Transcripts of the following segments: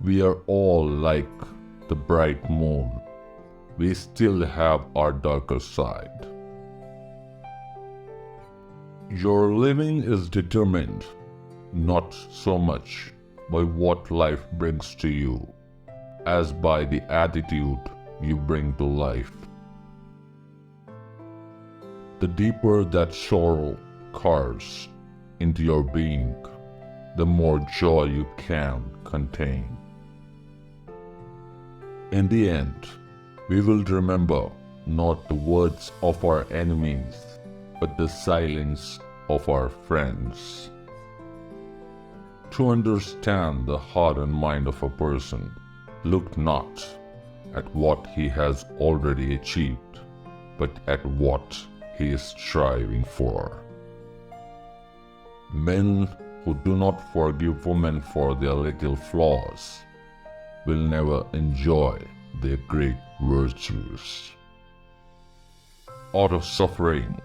We are all like the bright moon. We still have our darker side. Your living is determined not so much by what life brings to you as by the attitude you bring to life. The deeper that sorrow carves into your being, the more joy you can contain. In the end, we will remember not the words of our enemies, but the silence of our friends. To understand the heart and mind of a person, look not at what he has already achieved, but at what he is striving for. Men who do not forgive women for their little flaws will never enjoy their great virtues. Out of suffering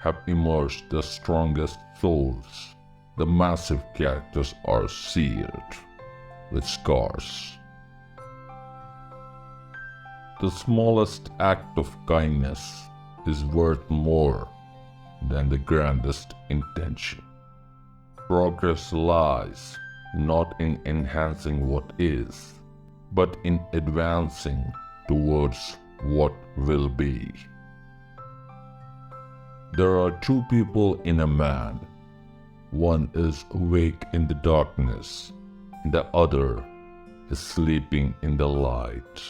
have emerged the strongest souls. The massive characters are sealed with scars. The smallest act of kindness is worth more than the grandest intention. Progress lies not in enhancing what is, but in advancing towards what will be. There are two people in a man. One is awake in the darkness, and the other is sleeping in the light.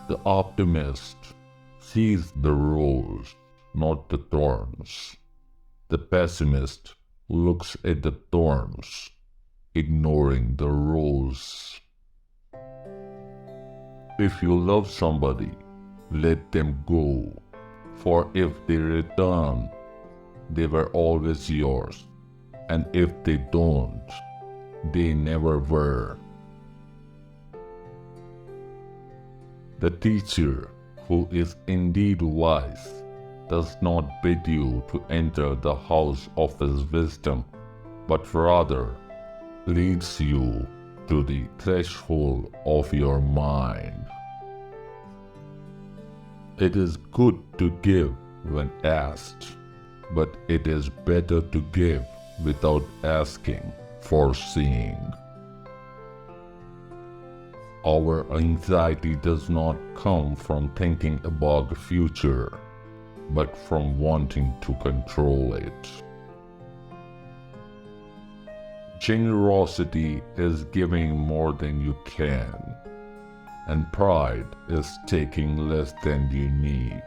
The optimist sees the rose, not the thorns. The pessimist looks at the thorns, ignoring the rose. If you love somebody, let them go, for if they return, they were always yours, and if they don't, they never were. The teacher, who is indeed wise, does not bid you to enter the house of his wisdom, but rather leads you to the threshold of your mind. It is good to give when asked, but it is better to give without asking, foreseeing. Our anxiety does not come from thinking about the future, but from wanting to control it. Generosity is giving more than you can, and pride is taking less than you need.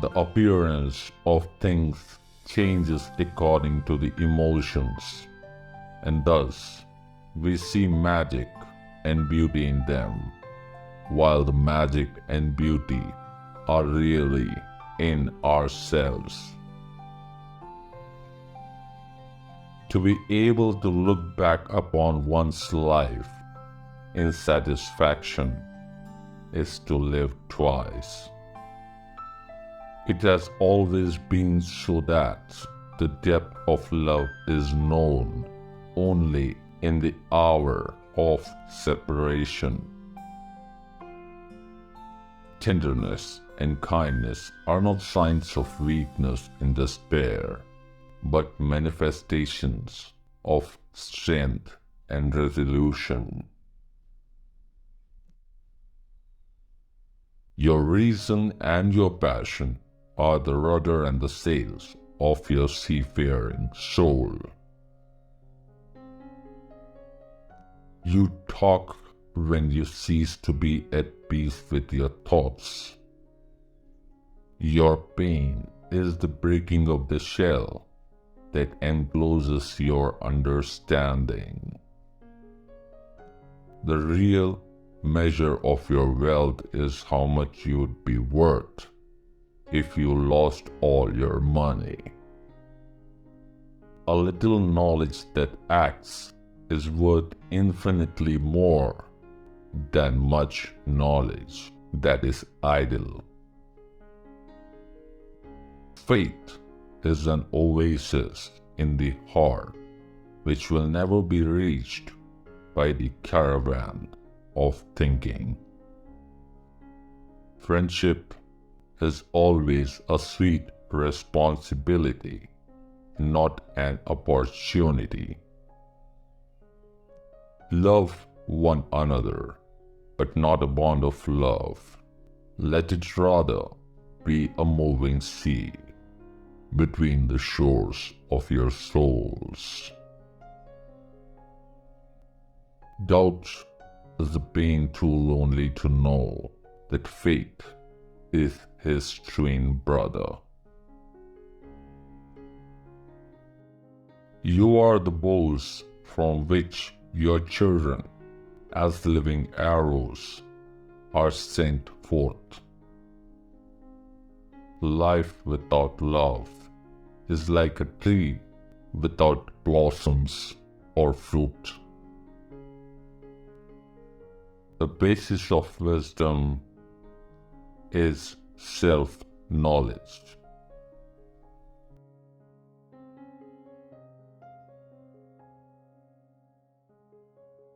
The appearance of things changes according to the emotions, and thus we see magic and beauty in them, while the magic and beauty are really in ourselves. To be able to look back upon one's life in satisfaction is to live twice. It has always been so that the depth of love is known only in the hour of separation. Tenderness and kindness are not signs of weakness in despair, but manifestations of strength and resolution. Your reason and your passion are the rudder and the sails of your seafaring soul. You talk when you cease to be at peace with your thoughts. Your pain is the breaking of the shell that encloses your understanding. The real measure of your wealth is how much you would be worth if you lost all your money. A little knowledge that acts is worth infinitely more than much knowledge that is idle. Faith is an oasis in the heart which will never be reached by the caravan of thinking. Friendship is always a sweet responsibility, not an opportunity. Love one another, but not a bond of love. Let it rather be a moving sea between the shores of your souls. Doubt is the being too lonely to know that fate is his twin brother. You are the bows from which your children, as living arrows, are sent forth. Life without love is like a tree without blossoms or fruit. The basis of wisdom is self-knowledge.